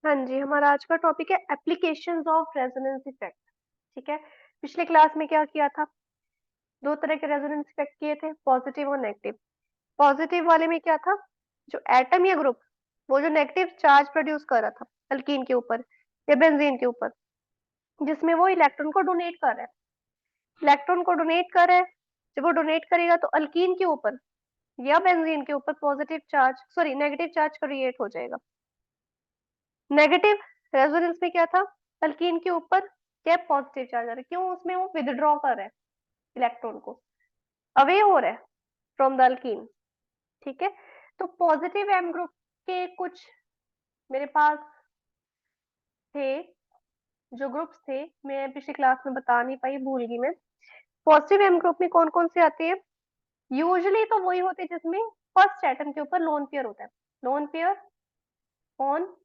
हाँ जी, हमारा आज का टॉपिक है एप्लीकेशंस ऑफ रेजोनेंस इफेक्ट। ठीक है। पिछले क्लास में क्या किया था? दो तरह के रेजोनेंस इफेक्ट किए थे, पॉजिटिव और नेगेटिव। पॉजिटिव वाले में क्या था? जो एटम या ग्रुप, वो जो नेगेटिव चार्ज प्रोड्यूस कर रहा था अल्कीन के ऊपर या बेंजीन के ऊपर, जिसमें वो इलेक्ट्रॉन को डोनेट कर रहा है। इलेक्ट्रॉन को डोनेट कर रहा है। जब वो डोनेट करेगा तो अल्कीन के ऊपर या बेंजीन के ऊपर positive charge, sorry, negative charge create हो जाएगा। नेगेटिव रेजोनेंस में क्या था? अल्कीन के ऊपर क्या पॉजिटिव चार्ज आ रहा है, क्यों? उसमें वो विदड्रॉ कर रहा है इलेक्ट्रॉन को, अवे हो रहा है फ्रॉम द अल्कीन। ठीक है। तो पॉजिटिव एम ग्रुप के कुछ मेरे पास थे, जो ग्रुप्स थे, मैं पिछली क्लास में बता नहीं पाई, भूल गई मैं। पॉजिटिव एम ग्रुप में कौन कौन से आते हैं? यूजुअली तो वही होते हैं जिसमें फर्स्ट एटम के ऊपर लोन पेयर होता है। Lone pair on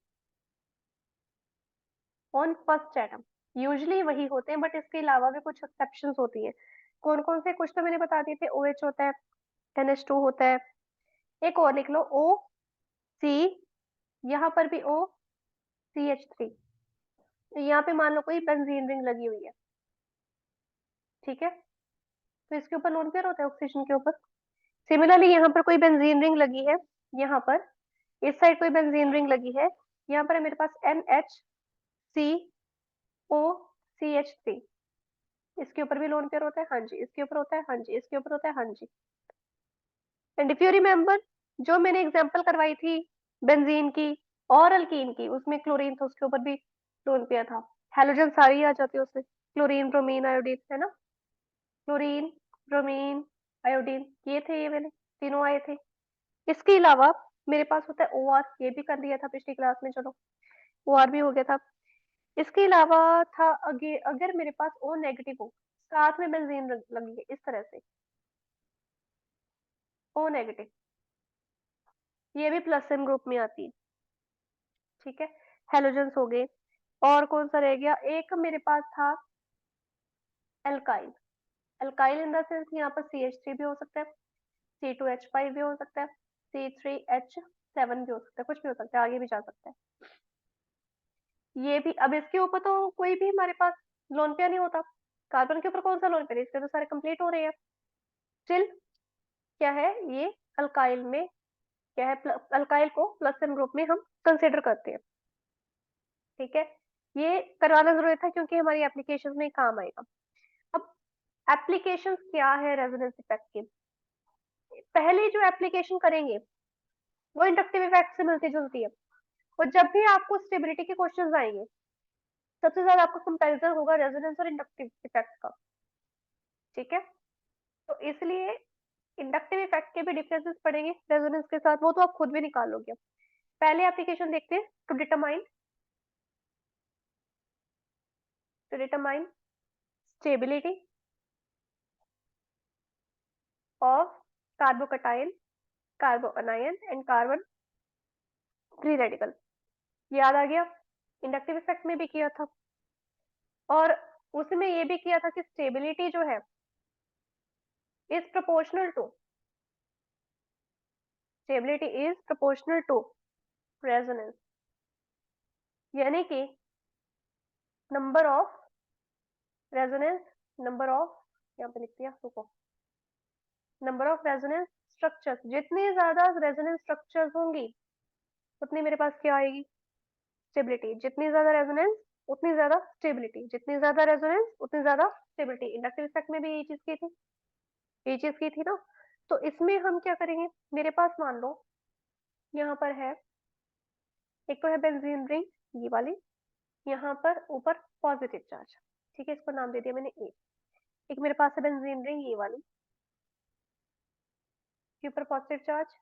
on first atom, usually वही होते हैं, बट इसके अलावा भी कुछ एक्सेप्शंस होती हैं। कौन कौन से? कुछ तो मैंने बता दिए थे। OH होता है, NH2 होता है। एक और लिख लो, O C, यहाँ पर भी OCH3। यहाँ पे मान लो कोई बेंजीन रिंग लगी हुई है, ठीक है, तो इसके ऊपर लोन पेयर होता है ऑक्सीजन के ऊपर। सिमिलरली यहाँ पर कोई बेंजीन रिंग लगी है, यहाँ पर इस साइड कोई बेंजीन रिंग लगी है, यहाँ पर है मेरे पास NHCOCH3। इसके ऊपर भी लोन पेयर होता है, हाँ जी। इसके ऊपर होता है, हाँ जी। इसके ऊपर होता है, हाँ जी। एंड इफ यू रिमेम्बर, जो मैंने एग्जांपल करवाई थी बेंजीन की और अल्कीन की, उसमें क्लोरीन था, उसके ऊपर भी लोन पेयर था। हेलोजन सारी आ जाती है उसमें, क्लोरीन, ब्रोमीन, आयोडीन, है ना। क्लोरीन, ब्रोमीन, आयोडीन, ये थे, ये वाले तीनों आए थे। इसके अलावा मेरे पास होता है OR, ये भी कर लिया था पिछली क्लास में, चलो OR भी हो गया था। इसके अलावा था अगर मेरे पास O नेगेटिव हो, साथ में बेंजीन लगी है इस तरह से, O नेगेटिव, ये भी प्लस एम ग्रुप में आती है। ठीक है। हेलोजेंस हो गए। और कौन सा रह गया? एक मेरे पास था alkyl. Alkyl in the sense यहाँ पर CH3 भी हो सकता है, C2H5 भी हो सकता है, C3H7 भी हो सकता है, कुछ भी हो सकता है, आगे भी जा सकता है। ये भी, अब इसके ऊपर तो कोई भी हमारे पास लोन पेयर नहीं होता। कार्बन के ऊपर कौन सा लोन पेयर है? इसके तो सारे कंप्लीट हो रहे हैं। स्टिल क्या है ये? अल्काइल में क्या है? अल्काइल को प्लस एम ग्रुप में हम कंसिडर करते हैं। ठीक है। ये करवाना जरूरी था क्योंकि हमारी एप्लीकेशन में काम आएगा। अब एप्लीकेशन क्या है रेजोनेंस इफेक्ट की? पहले जो एप्लीकेशन करेंगे वो इंडक्टिव इफेक्ट से मिलती जुलती है। और जब भी आपको स्टेबिलिटी के क्वेश्चंस आएंगे, सबसे ज्यादा आपका कंपैरिजन होगा रेजोनेंस और इंडक्टिव इफेक्ट का। ठीक है। तो इसलिए इंडक्टिव इफेक्ट के भी डिफरेंसेस पड़ेंगे रेजोनेंस के साथ, वो तो आप खुद भी निकाल लोगे। पहले एप्लीकेशन देखते हैं, to determine stability of carbocation, carbanion and carbon free radical. याद आ गया? इंडक्टिव इफेक्ट में भी किया था, और उसमें ये भी किया था कि स्टेबिलिटी जो है is proportional to, stability is proportional to resonance, यानी कि number of resonance, number of, यहाँ पे लिख दिया, रुको, नंबर ऑफ रेजोनेंस स्ट्रक्चर्स, जितनी ज्यादा रेजोनेंस स्ट्रक्चर्स होंगी उतनी मेरे पास क्या आएगी? स्टेबिलिटी। जितनी ज्यादा रेजोनेंस उतनी ज्यादा स्टेबिलिटी, जितनी ज्यादा रेजोनेंस उतनी ज्यादा स्टेबिलिटी। इंडक्टिव इफेक्ट में भी यही चीज की थी, यही चीज की थी ना। तो इसमें हम क्या करेंगे? मेरे पास मान लो यहाँ पर है, एक तो है बेंजीन रिंग, ये वाली, यहाँ पर ऊपर पॉजिटिव चार्ज, ठीक है, इसको नाम दे दिया मैंने A। एक मेरे पास है बेंजीन रिंग, ये वाली, के ऊपर पॉजिटिव चार्ज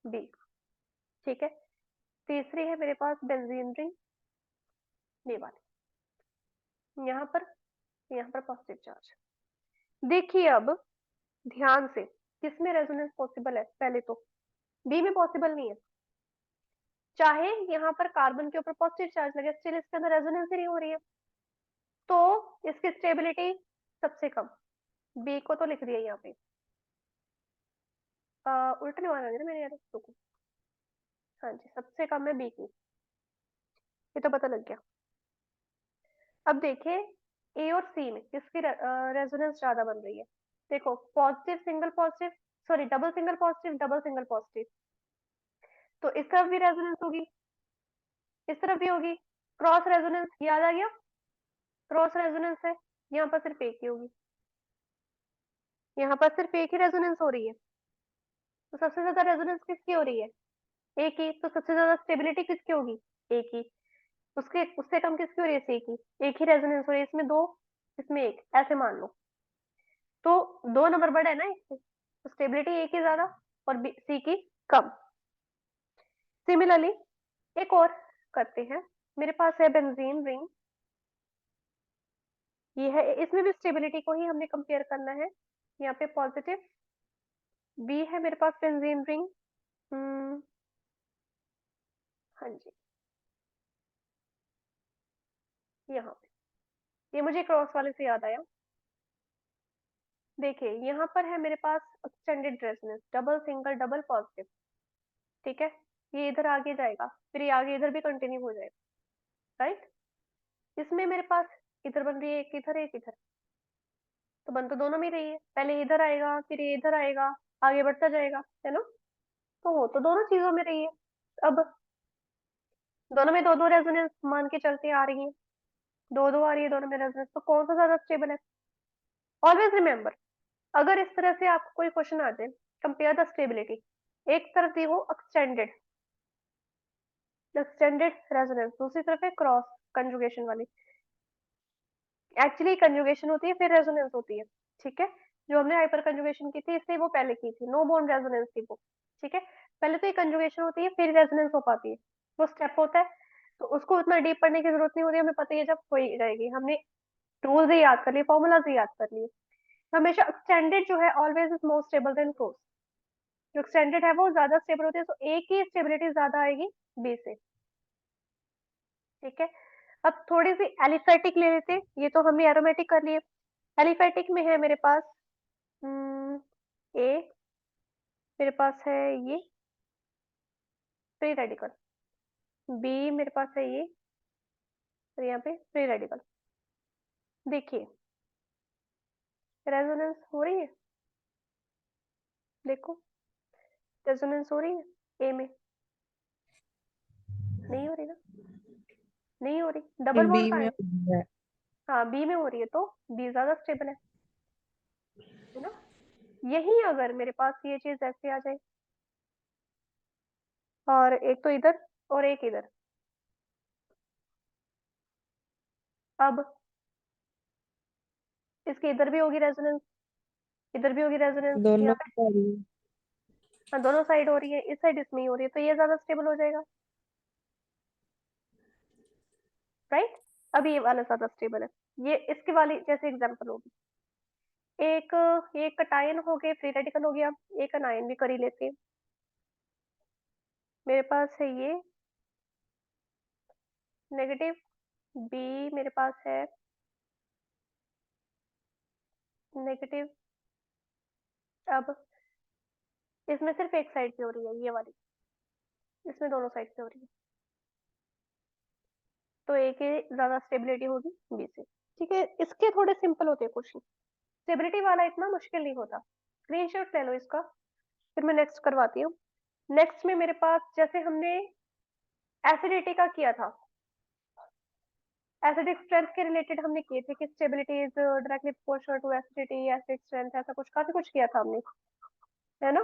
B। ठीक है। तीसरी है मेरे पास बेंजीन रिंग, ये वाली, यहाँ पर पॉजिटिव चार्ज। देखिए अब ध्यान से, किसमें रेजोनेंस पॉसिबल है? पहले तो बी में पॉसिबल नहीं है। चाहे यहाँ पर कार्बन के ऊपर पॉजिटिव चार्ज लगे, स्टिल इसके अंदर रेजोनेंस ही नहीं हो रही है, तो इसकी स्टेबिलिटी सबसे कम। बी को तो लिख दिया यहाँ पे, उल्टा नहीं माना ना मेरे यार, रुको, हाँ जी, सबसे कम है बी की। ये तो पता लग गया। अब देखें ए और सी में किसकी रेजोनेंस ज्यादा बन रही है। देखो positive single positive, sorry double single positive double single positive, तो इस तरफ भी रेजोनेंस होगी, इस तरफ भी होगी। क्रॉस रेजोनेंस याद आ गया, क्रॉस रेजोनेंस है, यहाँ पर सिर्फ एक ही होगी, यहाँ पर सिर्फ एक ही रेजोनेंस हो रही है। तो सबसे ज्यादा रेजोनेंस किसकी हो रही है, एक ही। तो सबसे ज्यादा स्टेबिलिटी किसकी होगी, एक ही। उसके उससे कम किसकी हो रही है, सी की। एक ही रेजोनेंस हो रही है, इसमें दो, इसमें एक, ऐसे मान लो। तो दो नंबर बड़ा है ना इससे, तो स्टेबिलिटी एक ही ज्यादा और सी की कम। सिमिलरली एक और करते हैं, मेरे पास है बेंजीन रिंग, ये है, इसमें भी स्टेबिलिटी को ही हमने कंपेयर करना है। यहाँ पे पॉजिटिव बी है मेरे पास बेंजीन रिंग। हाँ जी, यहाँ पे ये मुझे क्रॉस वाले से याद आया। देखिए यहाँ पर है मेरे पास extended resonance, double single double positive, ठीक है। ये इधर आगे जाएगा, फिर ये आगे इधर भी कंटिन्यू हो जाएगा, राइट। इसमें मेरे पास इधर बन रही है, एक इधर एक इधर, तो बन तो दोनों में ही रही है। पहले इधर आएगा, फिर ये इधर आएगा, आगे बढ़ता जाएगा, है ना। तो वो तो दोनों चीजों में रही है। अब दोनों में दो दो रेजोनेंस मान के चलते आ रही है, दो दो आ रही है दोनों में रेजोनेंस, तो कौन सा ज्यादा स्टेबल है। ऑलवेज रिमेम्बर, अगर इस तरह से आपको कोई क्वेश्चन आ जाए, कंपेयर द स्टेबिलिटी, एक तरफ दी हो एक्सटेंडेड, एक्सटेंडेड रेजोनेंस, दूसरी तरफ है क्रॉस कंजुगेशन वाली। एक्चुअली कंजुगेशन होती है फिर रेजोनेंस होती है, ठीक है। जो हमने हाइपर कंजुगेशन की थी इससे वो पहले की थी, नो बॉन्ड रेजोनेंस थी वो, ठीक है। पहले तो ये कंजुगेशन होती है फिर रेजोनेंस हो पाती है, वो स्टेप होता है। तो उसको उतना डीप पढ़ने की जरूरत नहीं होती, हमें पता ही है जब हो ही जाएगी। हमने रूल्स ही याद कर लिए, फॉर्मूलाज ही याद कर लिए। हमेशा एक्सटेंडेड जो है always is more stable then close, जो एक्सटेंडेड है वो ज्यादा स्टेबल होती है, तो ए की स्टेबिलिटी ज्यादा आएगी बी से, ठीक है। अब थोड़ी सी एलिफेटिक ले लेते हैं, ये तो हमने एरोमेटिक कर लिए। एलिफेटिक में है मेरे पास ए, मेरे पास है ये फ्री रेडिकल, बी मेरे पास है ये, और यहाँ पे फ्री रेडिकल। देखिए रेजोनेंस हो रही है, देखो रेजोनेंस हो रही है ए में, नहीं हो रही ना, नहीं हो रही, डबल बी बॉन्ड कहाँ में है। हो रहा है। हाँ बी में हो रही है, तो बी ज्यादा स्टेबल है ना। यही अगर मेरे पास ये चीज ऐसे आ जाए, और एक तो इधर और एक इधर, अब इसके इधर भी होगी रेजोनेंस, इधर भी होगी रेजोनेंस, दोनों यहाँ पे सॉरी। हाँ, दोनों साइड हो रही है, इस साइड इसमें ही हो रही है, तो ये ज्यादा स्टेबल हो जाएगा, राइट। अब ये वाला ज्यादा स्टेबल है, ये इसकी वाली जैसे एग्जांपल होगी। एक ये कटायन हो गए, फ्री रेडिकल हो गया, एक अनायन भी कर ही लेते हैं। मेरे पास है ये नेगेटिव, बी मेरे पास है नेगेटिव। अब इसमें सिर्फ एक साइड से हो रही है ये वाली, इसमें दोनों साइड से हो रही है, तो ए की ज्यादा स्टेबिलिटी होगी बी से, ठीक है। इसके थोड़े सिंपल होते हैं क्वेश्चन, स्टेबिलिटी वाला इतना मुश्किल नहीं होता। स्क्रीनशॉट ले लो इसका, फिर मैं नेक्स्ट करवाती हूँ। नेक्स्ट में मेरे पास जैसे हमने एसिडिटी का किया था, एसिडिक स्ट्रेंथ के रिलेटेड हमने किए थे कि stability is directly proportional to acidity, acidic strength, ऐसा कुछ काफी कुछ किया था हमने, है ना।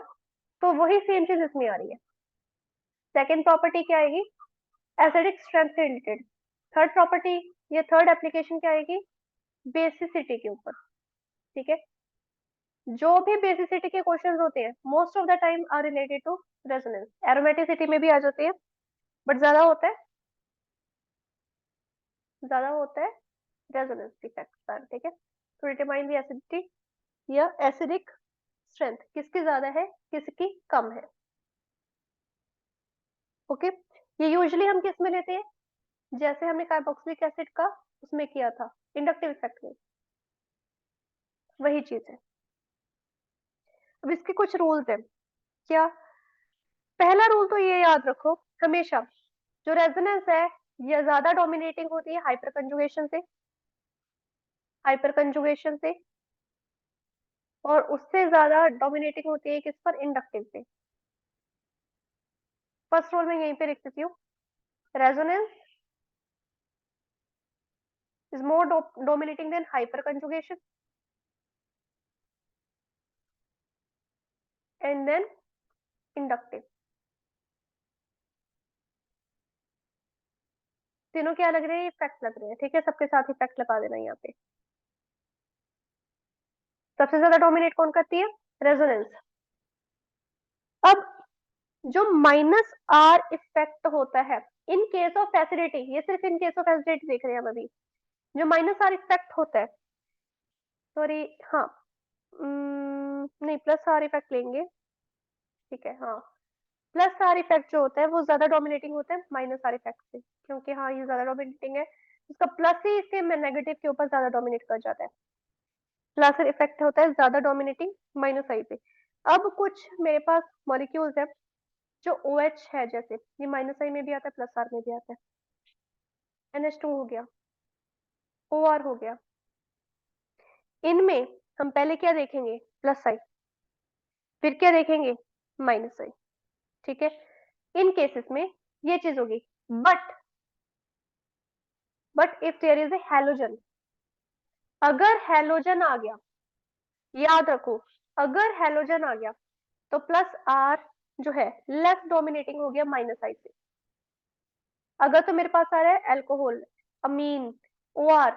तो वही सेम चीज इसमें आ रही है। सेकंड प्रॉपर्टी क्या आएगी, एसिडिक स्ट्रेंथ से रिलेटेड। थर्ड प्रॉपर्टी या थर्ड एप्लीकेशन क्या आएगी, बेसिसिटी के ऊपर, ठीक है। जो भी बेसिसिटी के क्वेश्चंस होते हैं most of the time are related to resonance, aromaticity में भी आ जाते हैं, बट ज्यादा होता है रेजोनेंस इफेक्ट पर, ठीक है। तो डिटरमाइन द एसिडिटी या एसिडिक स्ट्रेंथ, किसकी ज्यादा है किसकी कम है, ओके। ये यूजुअली हम किस में लेते हैं, जैसे हमने कार्बोक्सिलिक एसिड का उसमें किया था इंडक्टिव इफेक्ट में, वही चीज है। अब इसके कुछ रूल्स हैं, क्या। पहला रूल तो ये याद रखो, हमेशा जो रेजोनेंस है या ज्यादा डोमिनेटिंग होती है हाइपर कंजुगेशन से, हाइपर कंजुगेशन से, और उससे ज्यादा डोमिनेटिंग होती है किस पर, इंडक्टिव पे। फर्स्ट रोल में यहीं पे लिख देती हूँ, resonance is more dominating than hyperconjugation and then inductive. तीनों क्या लग रहे हैं, इफेक्ट लग रहे हैं, ठीक है, सबके साथ इफेक्ट लगा देना यहाँ पे। सबसे ज्यादा डोमिनेट कौन करती है, रेजोनेंस। अब जो माइनस आर इफेक्ट होता है इन केस ऑफ फैसिलिटी, ये सिर्फ इन केस ऑफ फैसिलिटी देख रहे हैं हम अभी, जो माइनस आर इफेक्ट होता है, सॉरी, हाँ, नहीं प्लस आर इफेक्ट लेंगे, ठीक है, हाँ, प्लस आर इफेक्ट जो होता है वो ज्यादा डोमिनेटिंग होता है माइनस आर इफेक्ट से, क्योंकि हाँ ये ज्यादा डोमिनेटिंग है, इसका प्लस ही इसके नेगेटिव के ऊपर ज्यादा डोमिनेट कर जाता है। प्लस इफेक्ट होता है ज्यादा डोमिनेटिंग माइनस आई पे। अब कुछ मेरे पास मॉलिक्यूल्स है जो ओ OH है, जैसे ये माइनस आई में भी आता है प्लस आर में भी आता है, NH2 हो गया, OR हो गया। इनमें हम पहले क्या देखेंगे, प्लस आई, फिर क्या देखेंगे, माइनस आई, ठीक है। इन केसेस में ये चीज होगी, but if there is a halogen, अगर हैलोजन आ गया, याद रखो, अगर हैलोजन आ गया तो प्लस आर जो है लेस डोमिनेटिंग हो गया माइनस आई से। अगर तो मेरे पास आ रहा है एल्कोहल, अमीन, OR,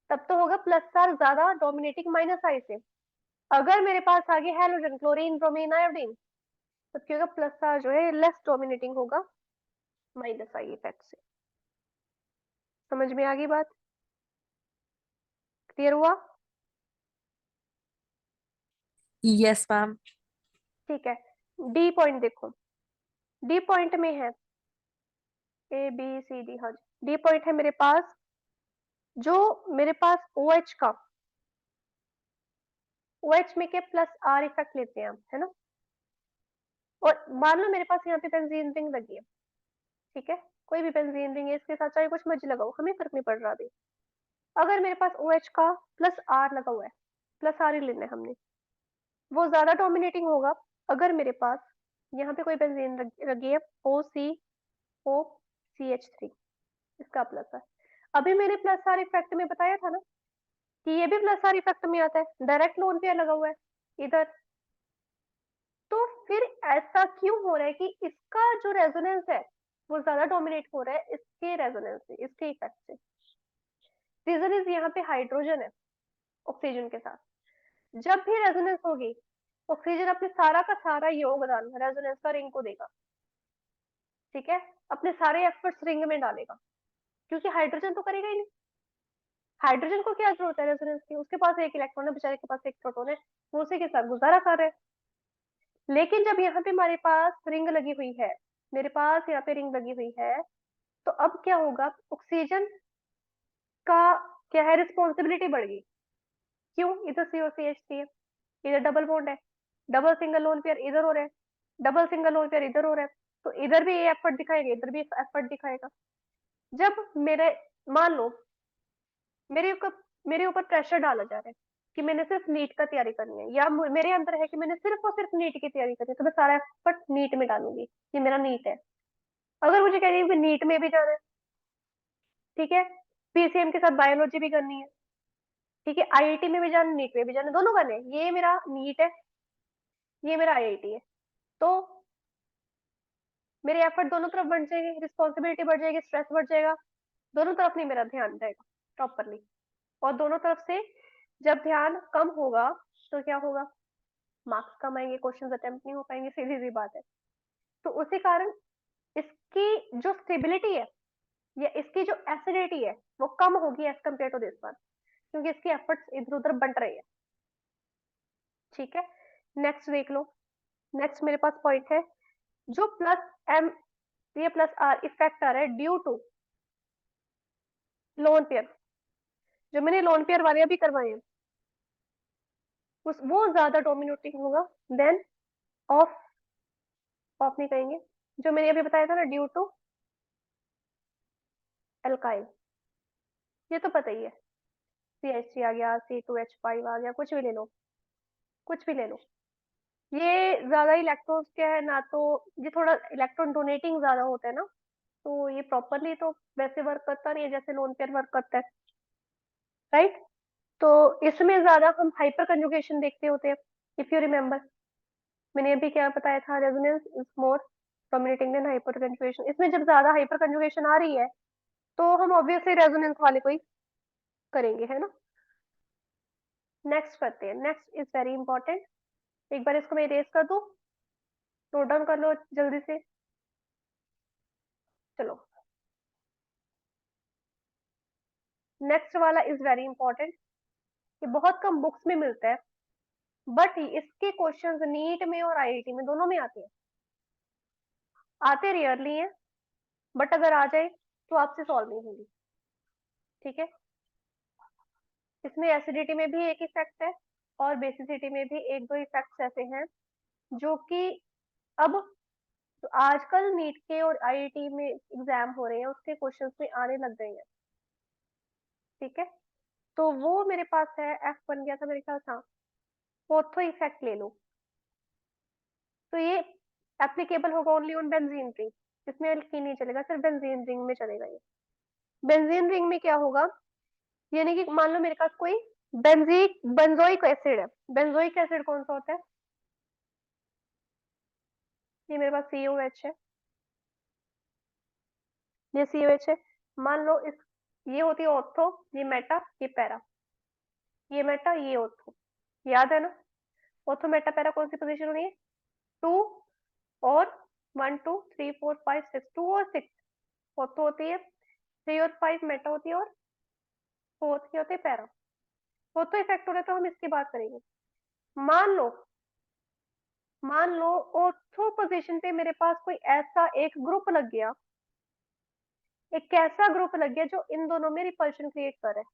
तब तो होगा प्लस आर ज्यादा डोमिनेटिंग माइनस आई से। अगर मेरे पास आ गया हैलोजन, क्लोरीन, ब्रोमीन, आयोडीन, तब क्या होगा, प्लस आर जो है लेस डोमिनेटिंग होगा माइनस आई इफेक्ट से। समझ में आ गई बात, क्लियर हुआ, यस मैम। ठीक है। डी पॉइंट देखो, डी पॉइंट में है ABCD, हाँ जी, डी पॉइंट है मेरे पास, जो मेरे पास OH का, OH में क्या प्लस आर इफेक्ट लेते हैं हम, है ना, और मान लो मेरे पास यहाँ पे बेंजीन रिंग लगी है, ठीक है, कोई भी बेंजीन रिंग है, इसके साथ चाहे कुछ मर्जी लगाओ, हमें फर्क नहीं पड़ रहा अभी। अगर मेरे पास OH का प्लस आर लगा हुआ है, प्लस आर ही लेना है हमने, वो ज्यादा डोमिनेटिंग होगा अगर मेरे पास यहाँ पे कोई बेंजीन लगी है, OCO3, इसका प्लस है। अभी मैंने प्लस आर इफेक्ट में बताया था ना कि ये भी प्लस आर इफेक्ट में आता है, डायरेक्ट लोन पेयर लगा हुआ है इधर। तो फिर ऐसा क्यों हो रहा है कि इसका जो रेजोनेंस है वो ज्यादा डोमिनेट हो रहा है इसके रेजोनेंस से, इसके इफेक्ट से। रीजन इज यहाँ पे हाइड्रोजन है ऑक्सीजन के साथ, जब भी रेजोनेंस होगी ऑक्सीजन अपने सारा का सारा योगदान रेजोनेंस का रिंग को देगा, ठीक है, अपने सारे एफर्ट्स रिंग में डालेगा, क्योंकि हाइड्रोजन तो करेगा ही नहीं। हाइड्रोजन को क्या जरूरत है रेजोनेंस की, उसके पास एक इलेक्ट्रॉन है, बेचारे के पास एक प्रोटॉन है, वो उसी के साथ गुजारा कर रहे हैं। लेकिन जब यहाँ पे हमारे पास रिंग लगी हुई है, मेरे पास यहाँ पे रिंग लगी हुई है, तो अब क्या होगा, ऑक्सीजन का क्या है, रिस्पॉन्सिबिलिटी बढ़ गई। क्यों, इधर COCH3 है, इधर डबल बॉन्ड है, डबल सिंगल लोन पेयर इधर हो रहा है, डबल सिंगल लोन पेयर इधर हो रहा है, तो इधर भी ये एफर्ट दिखाएगा, इधर भी एफर्ट दिखाएगा। जब मेरे, मान लो मेरे ऊपर मेरे ऊपर प्रेशर डाला जा रहा है कि मैंने सिर्फ नीट का तैयारी करनी है, या मेरे अंदर है कि मैंने सिर्फ और सिर्फ नीट की तैयारी करनी है, तो मैं सारा एफर्ट नीट में डालूंगी, ये मेरा नीट है। अगर मुझे कह रही है कि नीट में भी जाना है, ठीक है, PCM के साथ बायोलॉजी भी करनी है, ठीक है, IIT में भी जाना, नीट में भी जाना, दोनों करने हैं, ये मेरा नीट है, ये मेरा IIT है, तो मेरे एफर्ट दोनों तरफ बढ़ जाएंगे, रिस्पॉन्सिबिलिटी बढ़ जाएगी, स्ट्रेस बढ़ जाएगा, दोनों तरफ नहीं मेरा ध्यान जाएगा प्रॉपरली, और दोनों तरफ से जब ध्यान कम होगा तो क्या होगा, मार्क्स कम आएंगे, क्वेश्चन अटेम्प्ट नहीं हो पाएंगे, सीधी सी बात है। तो उसी कारण इसकी जो स्टेबिलिटी है या इसकी जो एसिडिटी है वो कम होगी as compare to this one, क्योंकि इसके एफर्ट्स इधर उधर बंट रहे हैं, ठीक है। नेक्स्ट देख लो, नेक्स्ट मेरे पास पॉइंट है, जो प्लस एम, ये प्लस आर इफेक्ट आ रहा है ड्यू टू लोन पेयर, जो मैंने लोन पेयर वाले अभी करवाए हैं, उस वो ज्यादा डोमिनेटिंग होगा देन ऑफ, ऑफ नहीं कहेंगे, जो मैंने अभी बताया था ना, ड्यू टू एल्काइल, ये तो पता ही है। CH3 आ गया, C2H5 आ गया, कुछ भी ले लो, कुछ भी ले लो। ये ज्यादा इलेक्ट्रॉन्स क्या है ना, तो ये थोड़ा इलेक्ट्रॉन डोनेटिंग ज्यादा होता है ना, तो ये प्रॉपरली तो वैसे वर्क करता नहीं है जैसे लोन पेयर वर्क करता है, राइट। तो इसमें ज्यादा हम हाइपर कंजुगेशन देखते होते हैं, इफ यू रिमेम्बर। मैंने अभी क्या बताया था, resonance is more dominating than hyperconjugation. इसमें जब ज्यादा हाइपर कंजुगेशन आ रही है तो हम ऑब्वियसली रेजोनेंस वाले को ही करेंगे, है ना। नेक्स्ट करते हैं, नेक्स्ट इज वेरी इंपॉर्टेंट। एक बार इसको मैं इरेज कर दूं, नोट डाउन कर लो जल्दी से। चलो, नेक्स्ट वाला इज वेरी इंपॉर्टेंट। ये बहुत कम बुक्स में मिलता है, बट इसके क्वेश्चंस नीट में और आईआईटी में दोनों में आते हैं। आते रेयरली हैं, बट अगर आ जाए तो आपसे सॉल्व नहीं होगी, ठीक है। इसमें एसिडिटी में भी एक इफेक्ट है, और बेसिसिटी में भी एक दो इफेक्ट्स ऐसे हैं जो कि अब तो आजकल नीट के और आईआईटी में एग्जाम हो रहे हैं उसके क्वेश्चंस में आने लग गए हैं, ठीक है। तो वो मेरे पास है, एफ बन गया था मेरे ख्याल, था फोर्थो इफेक्ट ले लो। तो ये एप्लीकेबल होगा ओनली ऑन बेंजीन रिंग, इसमें एल्कीन नहीं चलेगा, सिर्फ बेंजीन रिंग में चलेगा ये। बेंजीन रिंग में क्या होगा, यानी कि मान लो मेरे पास कोई बेंजोइक एसिड है। बेंजोइक एसिड कौन सा होता है, ये मेरे पास COH है, ये COH है। मान लो इस, ये होती है ऑर्थो, ये मेटा, ये पैरा, ये मेटा, ये ऑर्थो, याद है ना। ऑर्थो मेटा पैरा कौन सी पोजीशन होनी है, 2 और 1 2 3 4 5 6, 2 और 6 ऑर्थो होती है, 3 और 5 मेटा होती है, और 4 ये होती है पैरा। ऑर्थो इफेक्ट हो रहा है तो हम इसकी बात करेंगे। मान लो, मान लो ऑर्थो पोजीशन पे मेरे पास कोई ऐसा एक ग्रुप लग गया, एक कैसा ग्रुप लग गया जो इन दोनों में रिपल्शन क्रिएट कर रहा है।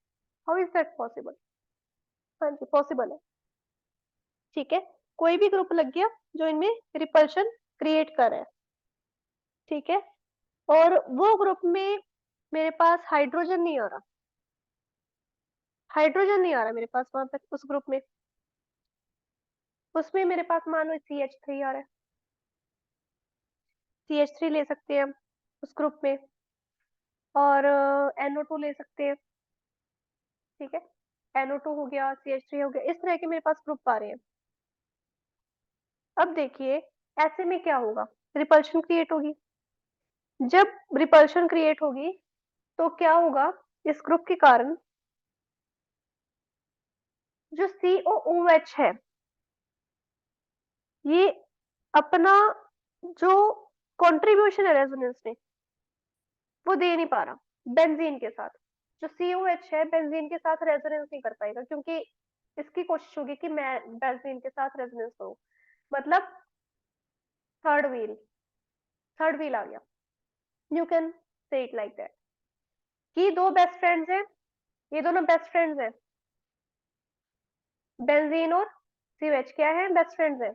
हाउ इज दैट पॉसिबल, हाँ जी पॉसिबल है, ठीक है। कोई भी ग्रुप लग गया जो इनमें रिपल्शन क्रिएट कर रहा है, ठीक है। और वो ग्रुप में मेरे पास हाइड्रोजन नहीं आ रहा, हाइड्रोजन नहीं आ रहा मेरे पास वहां पे उस ग्रुप में। उसमें मेरे पास मान लो CH3 आ रहा है, CH3 ले सकते हैं हम उस ग्रुप में, और NO2 ले सकते हैं, ठीक है। NO2 हो गया, CH3 हो गया, इस तरह के मेरे पास ग्रुप आ रहे हैं। अब देखिए, ऐसे में क्या होगा, रिपल्शन क्रिएट होगी। जब रिपल्शन क्रिएट होगी तो क्या होगा, इस ग्रुप के कारण जो COOH है, ये अपना जो कंट्रीब्यूशन है रेजोनेंस में वो दे नहीं पा रहा बेंजीन के साथ। जो COH है बेंजीन के साथ रेजोनेंस नहीं कर पाएगा, क्योंकि इसकी कोशिश होगी कि मैं बेंजीन के साथ रेजोनेंस करूं, मतलब थर्ड व्हील, थर्ड व्हील आ गया। You can say it like that कि दो बेस्ट फ्रेंड्स हैं, ये दोनों बेस्ट फ्रेंड्स हैं, बेंजीन और COH क्या है, बेस्ट फ्रेंड्स हैं।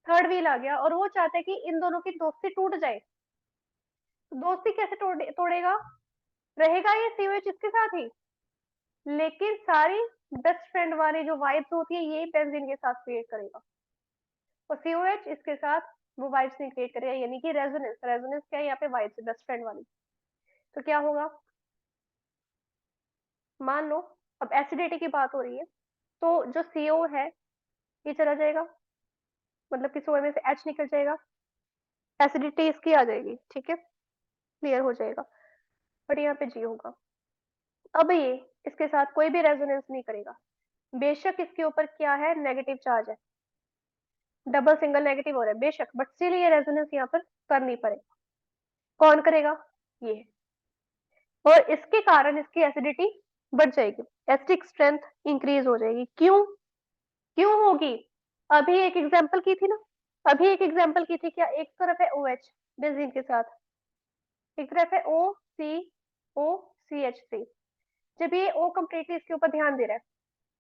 थर्ड व्हील आ गया और वो चाहते हैं कि इन दोनों की दोस्ती टूट जाए। तो दोस्ती कैसे तोड़ेगा, रहेगा ये COH इसके साथ ही, लेकिन सारी बेस्ट फ्रेंड वाली जो वाइब्स होती है ये बेंजीन के साथ क्रिएट करेगा, और COH इसके साथ वो वाइब्स नहीं क्रिएट करेगा, यानी कि रेजोनेंस। रेजोनेंस क्या है यहाँ पे, वाइब्स बेस्ट फ्रेंड वाली। तो क्या होगा, मान लो अब एसिडिटी की बात हो रही है, तो जो CO है ये चला जाएगा, मतलब कि सोए में से H निकल जाएगा, एसिडिटी इसकी आ जाएगी, ठीक है, क्लियर हो जाएगा। बट यहाँ पे G होगा। अब ये इसके साथ कोई भी रेजोनेंस नहीं करेगा, बेशक इसके ऊपर क्या है, नेगेटिव चार्ज है, डबल सिंगल नेगेटिव हो रहा है बेशक, बट स्टिल ये रेजोनेंस यहाँ पर कर नहीं पड़ेगा। कौन करेगा, ये। और इसके कारण इसकी एसिडिटी बढ़ जाएगी, एसिडिक स्ट्रेंथ इंक्रीज हो जाएगी। क्यों, क्यों होगी, अभी एक एग्जांपल की थी ना, अभी एक एग्जांपल की थी, क्या एक तरफ है OH बेंजीन के साथ, एक तरफ है OCOCH3। जब ये O कंप्लीटली इसके ऊपर ध्यान दे रहा है,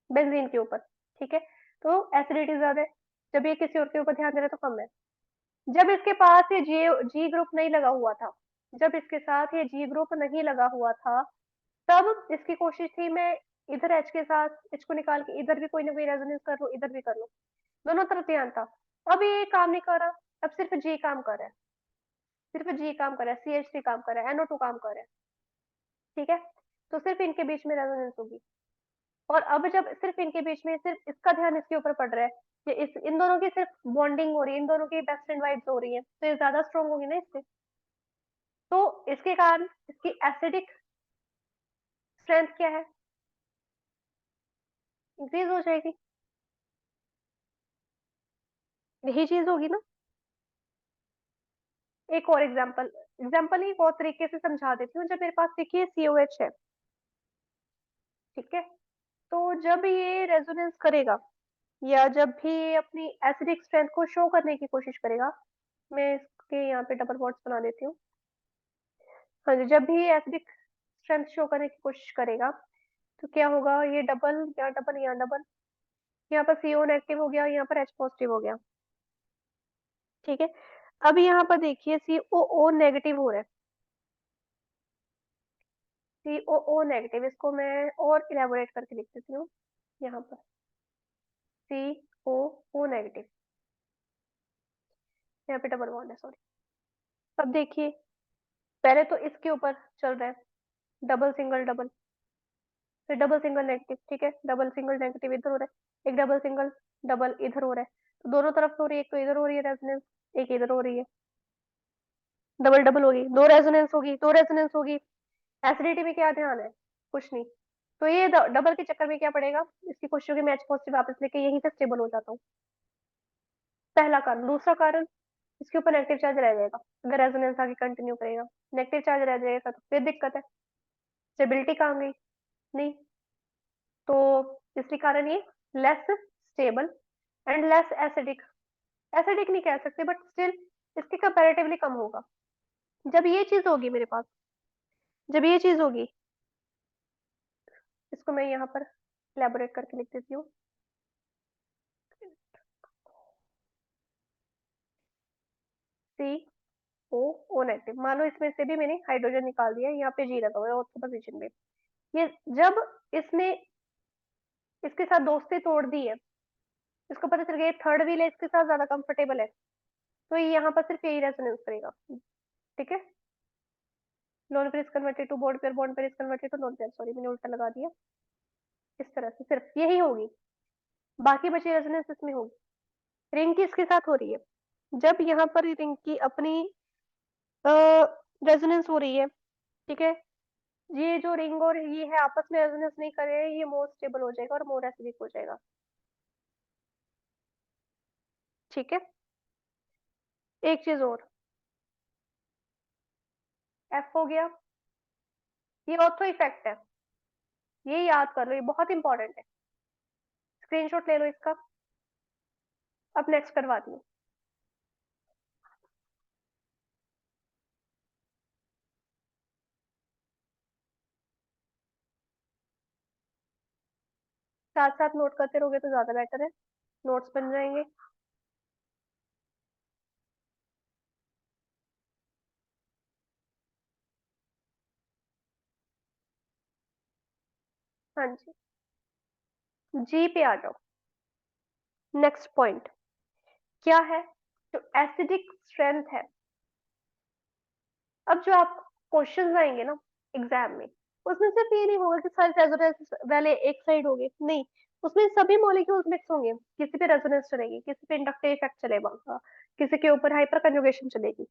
बेंजीन के ऊपर, ठीक है, तो एसिडिटी ज्यादा है। जब ये किसी और के ऊपर ध्यान दे रहा है तो कम है। जब इसके पास ये जी ग्रुप नहीं लगा हुआ था, जब इसके साथ ये जी ग्रुप नहीं लगा हुआ था, तब इसकी कोशिश थी मैं इधर एच के साथ एच को निकाल के इधर भी कोई ना कोई रेजोनेंस कर लूं, इधर भी कर लूं, दोनों तरफ ध्यान था। अब ये काम नहीं कर रहा, अब सिर्फ जी काम कर रहा है, सिर्फ जी काम कर रहा है, सी एच थ्री काम कर रहा है, एनओ टू काम कर रहा है। ठीक है, तो सिर्फ इनके बीच में रेजोनेंस होगी। और अब जब सिर्फ इनके बीच में सिर्फ इसका ध्यान इसके ऊपर पड़ रहा है, ये इस इन दोनों की सिर्फ बॉन्डिंग हो रही है, इन दोनों की बेस्ट फ्रेंड वाइब्स हो रही है, तो ये ज्यादा स्ट्रांग होगी ना इससे। तो इसके कारण इसकी एसिडिक स्ट्रेंथ क्या है, इंक्रीज हो जाएगी। यही चीज होगी ना। एक और एग्जाम्पल ही बहुत तरीके से समझा देती हूँ। जब मेरे पास देखिए COH है, ठीक है, तो जब ये रेजोनेंस करेगा या जब भी ये अपनी एसिडिक स्ट्रेंथ को शो करने की कोशिश करेगा, मैं इसके यहाँ पे डबल बॉन्ड्स बना देती हूँ। हाँ जी, जब भी ये एसिडिक स्ट्रेंथ शो करने की कोशिश करेगा, तो क्या होगा, ये डबल या डबल या डबल, यहाँ पर CO नेगेटिव हो गया, यहाँ पर H पॉजिटिव हो गया। ठीक है, अब यहाँ पर देखिए COO नेगेटिव हो रहा है, COO नेगेटिव, इसको मैं और इलेबोरेट करके लिख देती हूँ यहाँ पर, COO नेगेटिव, यहाँ पे डबल बॉन्ड है, सॉरी। अब देखिए, पहले तो इसके ऊपर चल रहा है, डबल सिंगल डबल, फिर डबल सिंगल नेगेटिव, ठीक है, डबल सिंगल नेगेटिव इधर हो रहा है, एक डबल सिंगल डबल इधर हो रहा है, तो दोनों तरफ हो रही है, एक तो इधर हो रही है रेजोनेंस, एक इधर हो रही है, डबल डबल होगी, दो रेजोनेंस होगी, दो रेजोनेंस होगी। एसिडिटी में क्या ध्यान है, कुछ नहीं। तो ये डबल के चक्कर में क्या पड़ेगा, इसकी कोशिश होगी मैं H पॉजिटिव वापस लेके यहीं से स्टेबल हो जाता हूँ, पहला कारण। दूसरा कारण, इसके ऊपर नेगेटिव चार्ज रह जाएगा, अगर रेजोनेंस आगे कंटिन्यू करेगा, नेगेटिव चार्ज रह जाएगा तो फिर दिक्कत है, स्टेबिलिटी कहाँ गई, नहीं। तो इसी कारण ये less stable and less acidic, acidic नहीं कह सकते बट स्टिल इसके कंपैरेटिवली कम होगा। जब ये चीज होगी मेरे पास, जब ये चीज होगी, इसको मैं यहाँ पर एलैबोरेट करके लिख देती हूँ। COO नेगेटिव, मान लो इसमें से भी मैंने हाइड्रोजन निकाल दिया, यहाँ पे जी लगा हुआ है ऑर्थो पोजीशन में। ये जब इसने इसके साथ दोस्ती तोड़ दी है, इसको पता चल गया थर्ड व्हील है, इसके साथ ज्यादा कंफर्टेबल है, तो ये यहाँ पर सिर्फ यही रेजोनेंस करेगा। ठीक है, lone pair is converted to bond pair is converted to lone pair, sorry मैंने उल्टा लगा दिया। इस तरह से सिर्फ यही होगी, बाकी बची रेजोनेंस इसमें होगी। रिंग की इसके साथ हो रही है, जब यहाँ पर रिंग की अपनी रेजोनेंस हो रही है, ठीक है, ये जो रिंग और ये है आपस में रेजोनेंस नहीं कर रहे हैं, ये मोर स्टेबल हो जाएगा और मोर एसिडिक हो जाएगा। ठीक है, एक चीज और, एफ हो गया, ये ऑर्थो इफेक्ट है, ये याद कर लो, ये बहुत इंपॉर्टेंट है, स्क्रीनशॉट ले लो इसका। अब नेक्स्ट करवा दी, साथ साथ नोट करते रहोगे तो ज्यादा बेटर है, नोट्स बन जाएंगे। हाँ जी, जी पे आ जाओ। नेक्स्ट पॉइंट क्या है, जो एसिडिक स्ट्रेंथ है। अब जो आप क्वेश्चंस आएंगे ना एग्जाम में, उसमें सिर्फ ये नहीं होगा कि सारे रेजोनेंस वाले एक साइड होंगे, नहीं, उसमें सभी मॉलिक्यूल्स मिक्स होंगे, किसी पे रेजोनेंस चलेगी, किसी पे इंडक्टिव इफेक्ट चलेगा, किसी के ऊपर हाइपर कंजुगेशन चलेगी।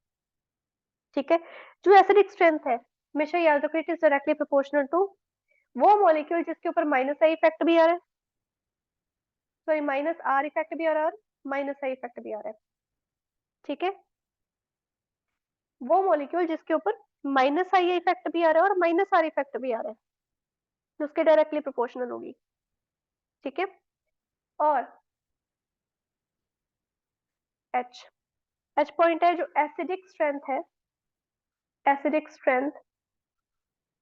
ठीक है, जो एसिडिक स्ट्रेंथ है, हमेशा याद रखो, it is directly proportional to वो मॉलिक्यूल जिसके ऊपर माइनस आई इफेक्ट भी आ रहा है, सॉरी माइनस आर इफेक्ट भी आ रहा है और माइनस आई इफेक्ट भी आ रहा है। ठीक है, वो मॉलिक्यूल जिसके ऊपर माइनस आई इफेक्ट भी आ रहा है और माइनस आर इफेक्ट भी आ रहा है, जो उसके डायरेक्टली प्रोपोर्शनल होगी। ठीक है, और एच, एच पॉइंट है जो एसिडिक स्ट्रेंथ है, acidic strength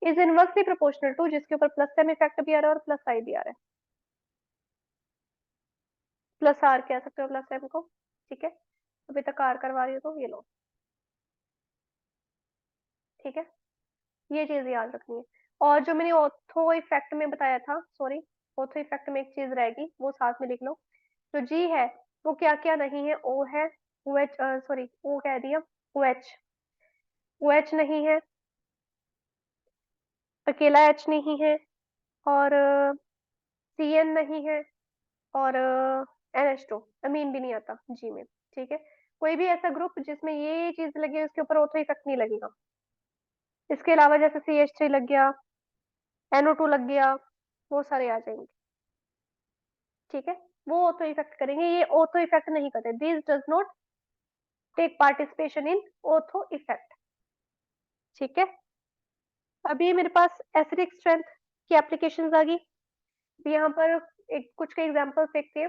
is inversely proportional to जिसके ऊपर प्लस एम इफेक्ट भी आ रहा है और प्लस आई भी आ रहा है, प्लस आर कह सकते हो प्लस एम को। ठीक है, अभी तक आर करवा रही हो तो ये लो। ठीक है, ये चीज याद रखनी है। और जो मैंने ऑर्थो इफेक्ट में बताया था, सॉरी, ऑर्थो इफेक्ट में एक चीज रहेगी, वो साथ में लिख लो। जो जी है वो क्या क्या नहीं है, ओ है, ओ एच, सॉरी ओ कह दिया, ओ एच, ओ एच नहीं है, अकेला एच नहीं है, और सी एन नहीं है, और एन एच टू, अमीन भी नहीं आता जी में। ठीक है, कोई भी ऐसा ग्रुप जिसमें ये चीज लगी है उसके ऊपर ऑर्थो इफेक्ट नहीं लगेगा। इसके अलावा जैसे सी एच थ्री लग गया, एनओ टू लग गया, वो सारे आ जाएंगे। ठीक है, वो ऑर्थो इफेक्ट करेंगे, ये ऑर्थो इफेक्ट नहीं करते, this does not take participation in ortho effect. ठीक है, अभी मेरे पास एसिडिक स्ट्रेंथ की एप्लीकेशंस आ गई। अभी यहाँ पर एक कुछ के एग्जांपल्स देखते हैं।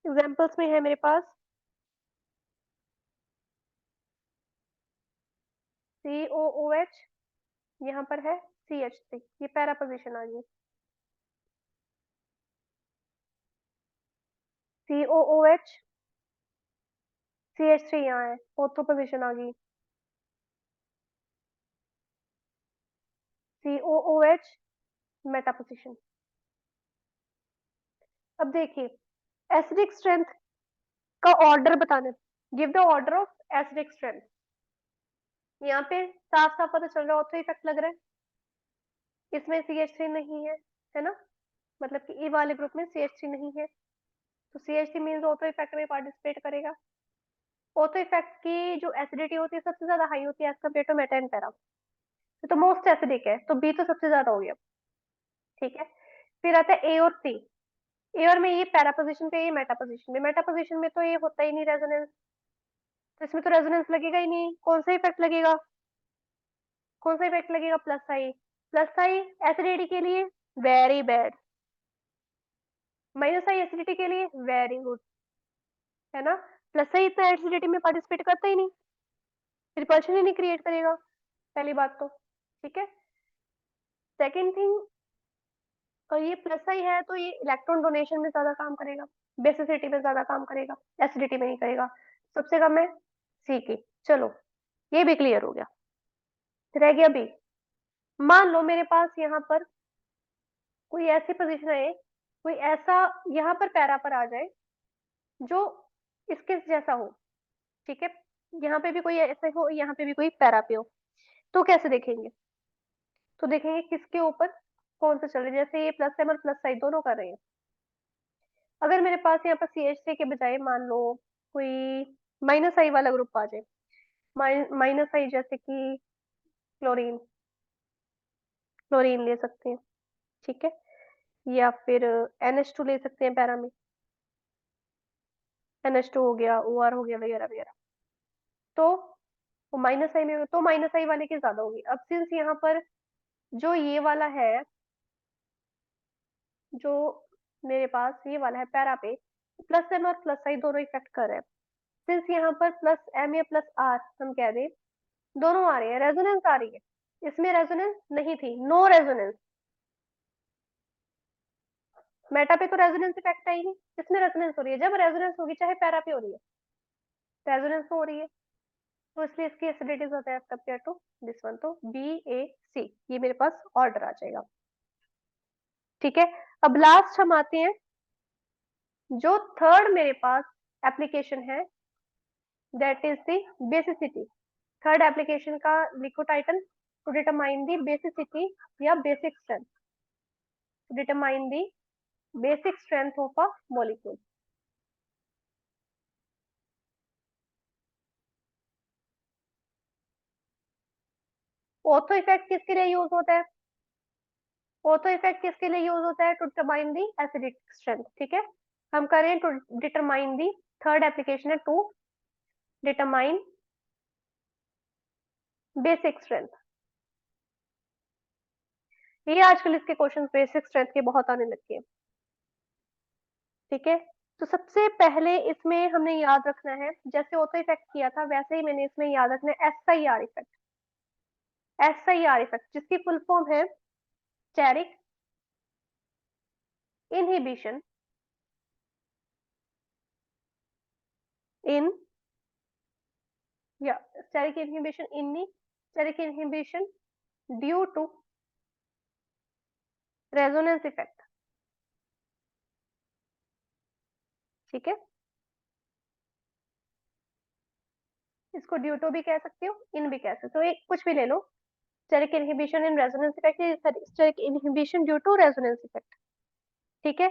एग्जांपल्स में है मेरे पास COOH, यहाँ पर है CH3, ये पैरा पोजीशन आ गई। COOH, CH3 यहाँ है, ऑर्थो पोजीशन आ गई। COOH, Meta position. अब देखिए, एसिडिक स्ट्रेंथ का ऑर्डर बताने, give the order of acidic strength. यहाँ पे साफ साफ पता चल रहा है ऑर्थो इफेक्ट लग रहा है, इसमें CH3 नहीं है ना, मतलब कि ई वाले ग्रुप में CH3 नहीं है, तो CH3 मीन्स ऑर्थो इफेक्ट में पार्टिसिपेट करेगा। ऑर्थो इफेक्ट की जो एसिडिटी होती है सबसे ज्यादा हाई होती है as compare to meta and para, तो मोस्ट एसिडिक है, तो बी तो सबसे ज्यादा हो गया। ठीक है, फिर आता है ए और सी। ए और में ये पैरा पोजीशन पे, ये मेटा पोजीशन में, मेटा पोजीशन में तो ये होता ही नहीं रेजोनेंस, तो इसमें तो रेजोनेंस लगेगा ही नहीं। कौन सा इफेक्ट लगेगा, कौन सा इफेक्ट लगेगा, प्लस आई। प्लस आई एसिडिटी के लिए वेरी बैड, माइनस आई एसिडिटी के लिए वेरी गुड, है ना। प्लस आई इतना एसिडिटी में पार्टिसिपेट करता ही नहीं, रिपल्शन ही नहीं क्रिएट करेगा, पहली बात तो। ठीक है, सेकेंड थिंग, और ये प्लस आई है तो ये इलेक्ट्रॉन डोनेशन में ज्यादा काम करेगा, बेसिसिटी में ज्यादा काम करेगा, एसिडिटी में नहीं करेगा। सबसे कम है सी की। चलो, ये भी क्लियर हो गया। रह गया बी। मान लो मेरे पास यहाँ पर कोई ऐसी पोजीशन है, कोई ऐसा यहाँ पर पैरा पर आ जाए जो इसके जैसा हो। ठीक है, यहाँ पे भी कोई ऐसे हो, यहाँ पे भी कोई पैरा पे हो, तो कैसे देखेंगे, तो देखेंगे किसके ऊपर कौन सा चल रहा है। जैसे ये प्लस एम और प्लस साइड दोनों कर रहे हैं, अगर मेरे पास यहाँ पर CH3 के बजाय मान लो कोई माइनस आई वाला ग्रुप आ जाए, माइनस आई जैसे कि क्लोरीन, क्लोरीन ले सकते हैं। ठीक है, या फिर NH2 ले सकते हैं पैरा में, NH2 हो गया, OR हो गया, वगैरह वगैरह। तो वो माइनस आई में, तो माइनस आई वाले की ज्यादा होगी। अब सिंस यहाँ पर जो ये वाला है, जो मेरे पास ये वाला है पैरा पे, प्लस एम और प्लस आई दोनों इफेक्ट कर रहे हैं। सिंस यहाँ पर प्लस एम या प्लस आर हम कह दें, दोनों आ रहे हैं, रेजोनेंस आ रही है, इसमें रेजोनेंस नहीं थी, नो रेजोनेंस। मेटा पे तो रेजोनेंस इफेक्ट आई नहीं, इसमें रेजोनेंस हो रही है। जब रेजोनेंस होगी चाहे पैरा पे हो रही है, रेजोनेंस तो हो रही है, तो इसलिए इसकी एसिडिटी ज्यादा है कंपेयर टू दिस वन। तो BAC ये मेरे पास ऑर्डर आ जाएगा। ठीक है, अब लास्ट हम आते हैं, जो थर्ड मेरे पास एप्लीकेशन है, that is the basicity. Third application का लिखो title, to determine the basicity या basic strength, to determine the basic strength of a molecule. Ortho effect किसके लिए यूज होता है, ऑर्थो इफेक्ट किसके लिए यूज होता है, to determine the acidic strength. ठीक है, हम करें to determine the, third application है टू डिटरमाइन बेसिक स्ट्रेंथ। ये आजकल इसके क्वेश्चन बेसिक स्ट्रेंथ के बहुत आने लगे हैं। ठीक है, तो सबसे पहले इसमें हमने याद रखना है, जैसे ऑर्थो इफेक्ट किया था वैसे ही मैंने इसमें याद रखना है SIR इफेक्ट। SIR इफेक्ट जिसकी फुल फॉर्म है स्टेरिक इनहिबिशन इन या steric inhibition in the steric inhibition due to resonance effect, ठीक है, इसको ड्यू टू भी कह सकते हो, इन भी कह सकते हो, एक कुछ भी ले लो, steric inhibition in resonance effect, steric inhibition due to resonance effect, ठीक है।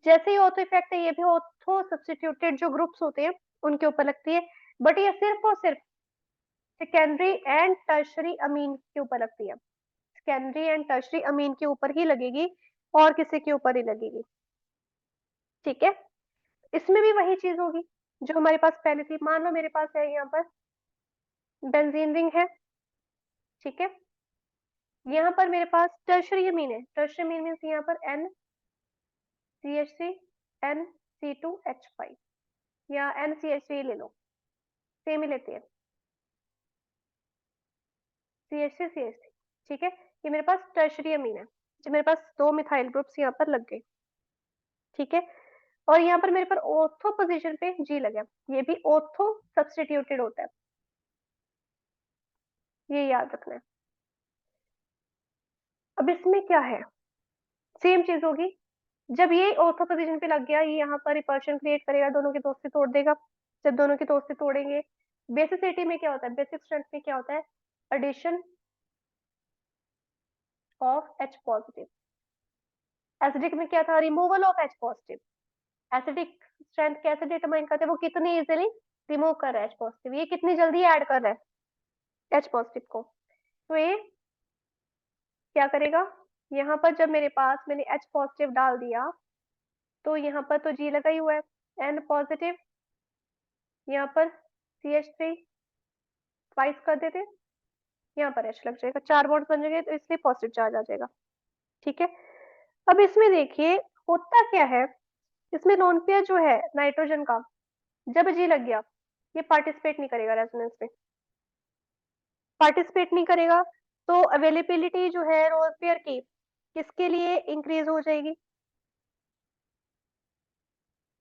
जैसे ही ऑर्थो इफेक्ट है, ये भी ऑर्थो सब्स्टिट्यूटेड जो ग्रुप्स होते हैं उनके ऊपर लगती है, बट ये सिर्फ और सिर्फ सेकेंडरी एंड टर्शरी अमीन के ऊपर लगती है, सेकेंडरी एंड टर्शरी अमीन के ऊपर ही लगेगी, और किसी के ऊपर ही लगेगी, ठीक है। इसमें भी वही चीज होगी जो हमारे पास पहले थी। मान लो मेरे पास है यहाँ पर बेंजीन रिंग है, ठीक है, यहाँ पर मेरे पास टर्शरी अमीन है, टर्शरी अमीन मीन्स यहाँ पर NCH3 NC2H5 या NCH3 ले लो, सेम ही लेते हैं, CH3 ठीक है। ये मेरे पास टर्शरी अमीन है, जो मेरे पास दो मिथाइल ग्रुप्स यहाँ पर लग गए, ठीक है। और यहाँ पर मेरे पर ऑर्थो पोजीशन पे G लगा, ये भी ऑर्थो सब्स्टिट्यूटेड होता है, ये याद रखना है। अब इसमें क्या है, सेम चीज होगी, जब ये ऑर्थो पोजीशन पे लग गया, ये यहाँ पर रिपल्शन क्रिएट करेगा, दोनों की दोस्ती तोड़ देगा। जब दोनों की दोस्ती तोड़ेंगे, बेसिसिटी में क्या होता है, बेसिक स्ट्रेंथ में क्या होता है, addition of H positive. Acidic में क्या था, removal of H positive. Acidic strength कैसे डिटरमाइन करते हैं, वो कितनी इजीली रिमूव कर रहा है H पॉजिटिव, ये कितनी जल्दी ऐड कर रहा है H पॉजिटिव को। तो ये क्या करेगा, यहाँ पर जब मेरे पास मैंने H पॉजिटिव डाल दिया, तो यहाँ पर तो G लगा ही हुआ है, N पॉजिटिव, यहाँ पर CH3 ट्वाइस कर देते, यहाँ पर H लग जाएगा, 4 बॉन्ड्स बन जाएंगे, तो इसलिए पॉजिटिव चार्ज आ जाएगा, ठीक है। अब इसमें देखिए होता क्या है, इसमें लोन पेयर जो है नाइट्रोजन का, जब G लग गया, ये पार्टिसिपेट नहीं करेगा रेजोनेंस में, पार्टिसिपेट नहीं करेगा, तो अवेलेबिलिटी जो है रोल पेयर की किसके लिए इंक्रीज हो जाएगी,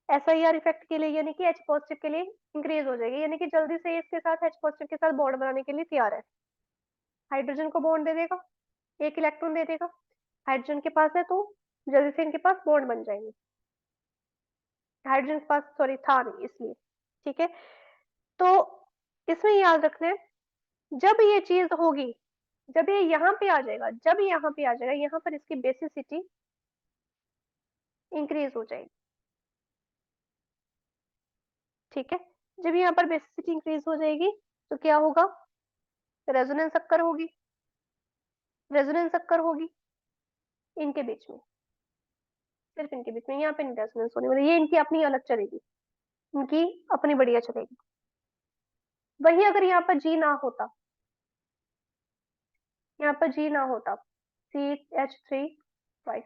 SIR इफेक्ट के लिए, यानी कि H पॉजिटिव के लिए इंक्रीज हो जाएगी, यानी कि जल्दी से इसके साथ H पॉजिटिव के साथ बॉन्ड बनाने के लिए तैयार है, हाइड्रोजन को बॉन्ड दे देगा, एक इलेक्ट्रॉन दे देगा, हाइड्रोजन के पास है तो जल्दी से इनके पास बॉन्ड बन जाएंगे, हाइड्रोजन के पास सॉरी था नहीं इसलिए, ठीक है। तो इसमें याद रखना है, जब ये चीज होगी, जब ये यहाँ पे आ जाएगा, जब यहाँ पे आ जाएगा, यहाँ पर इसकी बेसिसिटी इंक्रीज हो जाएगी, ठीक है। जब यहाँ पर बेसिसिटी इंक्रीज हो जाएगी, तो क्या होगा, रेजोनेंस अक्कर होगी, रेजोनेंस अक्कर होगी इनके बीच में, सिर्फ इनके बीच में, यहाँ पे नहीं रेजोनेंस होने वाली, ये इनकी अपनी अलग चलेगी, इनकी अपनी बढ़िया चलेगी। वही अगर यहाँ पर जी ना होता, यहाँ पर जी ना होता, CH3 ट्वाइस,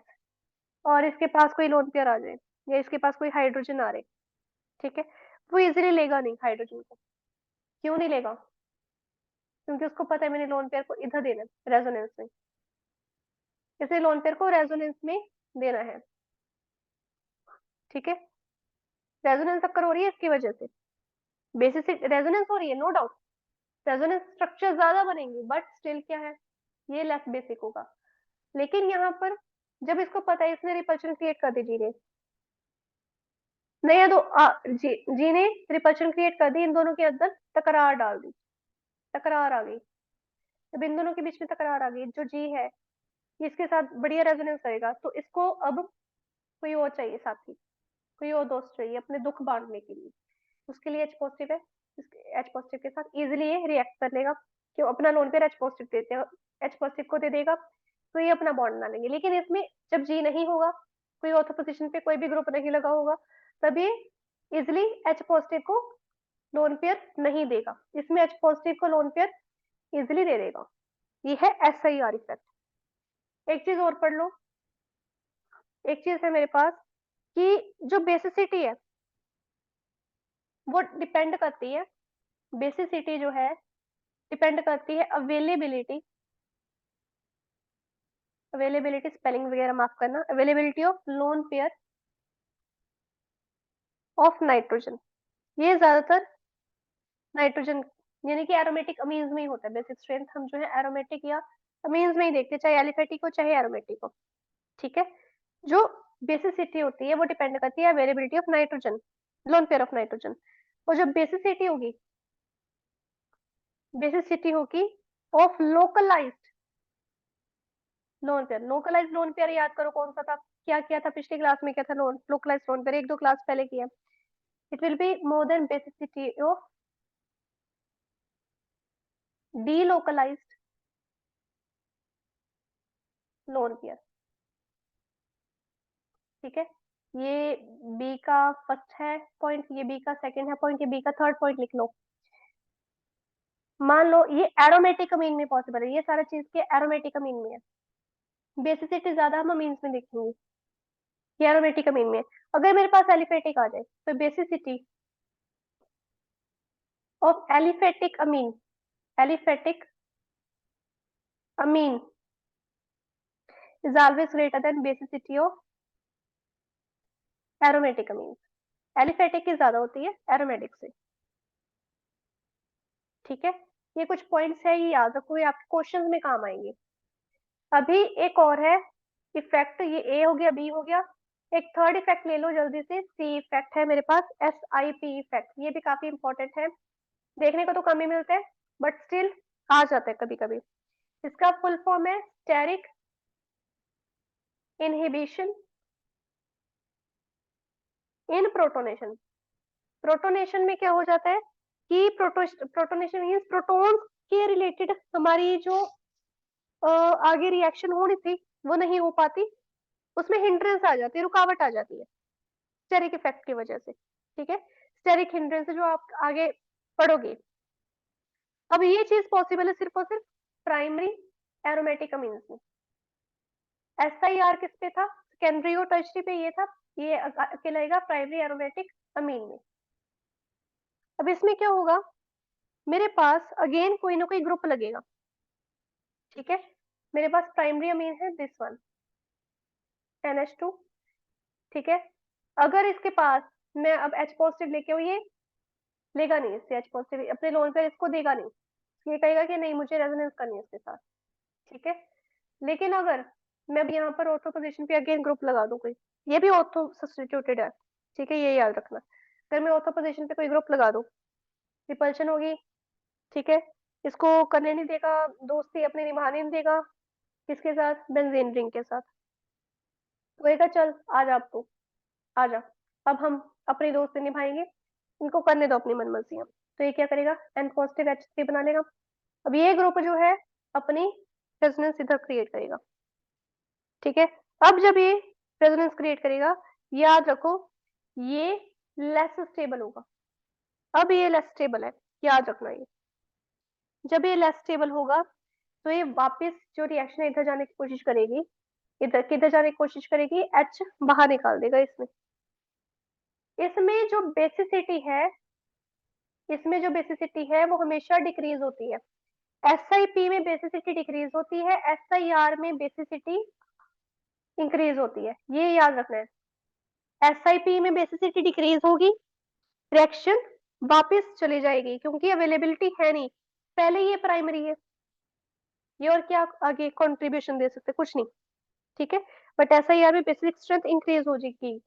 और इसके पास कोई लोन पेयर आ जाए, या इसके पास कोई हाइड्रोजन आ रहे, ठीक है, वो इजीली लेगा नहीं हाइड्रोजन को, क्यों नहीं लेगा, क्योंकि उसको पता है मैंने लोन पेयर को इधर देना है रेजोनेंस में, इसलिए लोन पेयर को रेजोनेंस में देना है, ठीक है। रेजोनेंस अक्कर हो रही है इसकी वजह से, बेसिस रेजोनेंस हो रही है, नो डाउट, रेजोनेंस स्ट्रक्चर ज्यादा बनेंगे, बट स्टिल क्या है, ये लेस बेसिक होगा। लेकिन यहाँ पर जब इसको पता है, इसने रिपल्शन क्रिएट कर दी, जी ने, नया दो जी ने रिपल्शन क्रिएट कर दी, इन दोनों के अंदर तकरार डाल दी, तकरार आ गई, जब इन दोनों के बीच में तकरार आ गई, जो जी है ये इसके साथ बढ़िया रेजोनेंस करेगा, तो इसको अब कोई और चाहिए साथी, कोई और दोस्त चाहिए अपने दुख बांटने के लिए, उसके लिए H पॉजिटिव है, H पॉजिटिव के साथ इजिली ये रिएक्ट कर लेगा, क्यों, अपना लोन पेयर H पॉजिटिव देते हैं, H पॉजिटिव को दे देगा, तो ये अपना बॉन्ड बना लेंगे। लेकिन इसमें जब जी नहीं होगा, कोई ऑर्थो पोजीशन पे कोई भी ग्रुप नहीं लगा होगा, तब ये इजिली H पॉजिटिव को लोन पेयर नहीं देगा, इसमें H पॉजिटिव को लोन पेयर इजिली दे देगा, ये है SIR इफेक्ट। एक चीज और पढ़ लो, एक चीज है मेरे पास कि जो बेसिसिटी है वो डिपेंड करती है, बेसिसिटी जो है डिपेंड करती है अवेलेबिलिटी, अवेलेबिलिटी स्पेलिंग वगैरह माफ करना, availability of loan pair of nitrogen, ये ज्यादातर नाइट्रोजन यानी कि एरोमेटिक अमीन्स में ही होता है बेसिक स्ट्रेंथ, हम जो है एरोमेटिक या अमीन्स में ही देखते हैं, चाहे एलिफेटिक हो चाहे एरोमेटिक हो। ठीक है। जो बेसिसिटी होती है वो डिपेंड करती है availability of nitrogen, lone pair of nitrogen. और जो बेसिसिटी होगी of localised lone pair. Localised lone pair याद करो कौन सा था, क्या किया था पिछली क्लास में, क्या था लोन लोकलाइज्ड लोन पेयर, एक दो क्लास पहले किया। It will be more than basicity of delocalised lone pair. ठीक है। ये बी का फर्स्ट है पॉइंट, ये बी का सेकंड है पॉइंट, ये बी का थर्ड पॉइंट लिख लो। मान लो ये एरोमेटिक अमीन में पॉसिबल है, ये सारा चीज के एरोमेटिक अमीन में है। बेसिसिटी ज्यादा हम अमीन्स में देखेंगे, ये एरोमेटिक अमीन में है। अगर मेरे पास एलिफेटिक आ जाए तो basicity of aliphatic amine is always greater than basicity of aromatic amine. Aliphatic की ज्यादा होती है एरोमेटिक से। ठीक है। ये कुछ पॉइंट्स है, ये याद रखो, ये आपके क्वेश्चंस में काम आएंगे। अभी एक और है इफेक्ट, ये ए हो गया, बी हो गया। एक थर्ड इफेक्ट ले लो जल्दी से, सी इफेक्ट है मेरे पास, SIP इफेक्ट। ये भी काफी इंपॉर्टेंट है, देखने को तो कम ही मिलते हैं बट स्टिल आ जाता है कभी कभी। इसका फुल फॉर्म है स्टेरिक इनहिबिशन इन प्रोटोनेशन। प्रोटोनेशन में क्या हो जाता है कि प्रोटोनेशन मीन्स प्रोटॉन्स के रिलेटेड हमारी जो आगे रिएक्शन होनी थी वो नहीं हो पाती, उसमें हिंड्रेंस आ जाती है, रुकावट आ जाती है स्टेरिक इफेक्ट की वजह से। ठीक है। स्टेरिक हिंड्रेंस जो आप आगे पढ़ोगे। अब ये चीज पॉसिबल है सिर्फ और सिर्फ प्राइमरी एरोमेटिक अमीन्स में। SIR किस पे था, सेकेंडरी और टर्शरी पे ये था, ये कहलाएगा प्राइमरी एरोमेटिक अमीन में। अब इसमें क्या होगा, मेरे पास अगेन कोई ना कोई ग्रुप लगेगा। ठीक है। मेरे पास प्राइमरी अमीन है दिस वन NH2। ठीक है। अगर इसके पास मैं अब H पॉजिटिव लेके हुई, ये लेगा नहीं, इससे H पॉजिटिव अपने लोन पे इसको देगा नहीं, ये कहेगा कि नहीं मुझे रेजोनेंस करनी है इसके साथ। ठीक है। लेकिन अगर मैं अब यहाँ पर ऑर्थो पोजीशन पे अगेन ग्रुप लगा दूं कोई, ये भी ऑर्थो सब्स्टिट्यूटेड है। ठीक है, ये याद रखना। अगर मैं ऑर्थो पोजीशन पे कोई ग्रुप लगा दूं, रिपल्शन होगी। ठीक है। इसको करने नहीं देगा, दोस्ती अपनी निभाने नहीं देगा, किसके साथ, बेंजीन रिंग के साथ। तो कहेगा चल आ जा अब तू, आ जा, अब हम अपनी दोस्ती निभाएंगे, इनको करने दो अपनी मनमर्जियां। तो ये क्या करेगा, N पॉजिटिव H3 बना लेगा। अब ये ग्रुप जो है अपनी रेजोनेंस इधर क्रिएट करेगा। ठीक है। अब जब ये रेजोनेंस क्रिएट करेगा, याद रखो ये लेस स्टेबल होगा। अब ये लेस स्टेबल है, याद रखना ये। जब ये लेस स्टेबल होगा तो ये वापस जो रिएक्शन इधर जाने की कोशिश करेगी, इधर किधर जाने की कोशिश करेगी, H बाहर निकाल देगा इसमें। इसमें जो बेसिसिटी है, इसमें जो बेसिसिटी है वो हमेशा डिक्रीज होती है। SIP में बेसिसिटी डिक्रीज होती है, SIR में बेसिसिटी इंक्रीज होती है, ये याद रखना है। SIP में बेसिसिटी डिक्रीज होगी, रिएक्शन वापस चली जाएगी क्योंकि अवेलेबिलिटी है नहीं, पहले ये प्राइमरी है, ये और क्या आगे कंट्रीब्यूशन दे सकते, कुछ नहीं। ठीक है। बट SIR में बेसिक स्ट्रेंथ इंक्रीज हो जाएगी।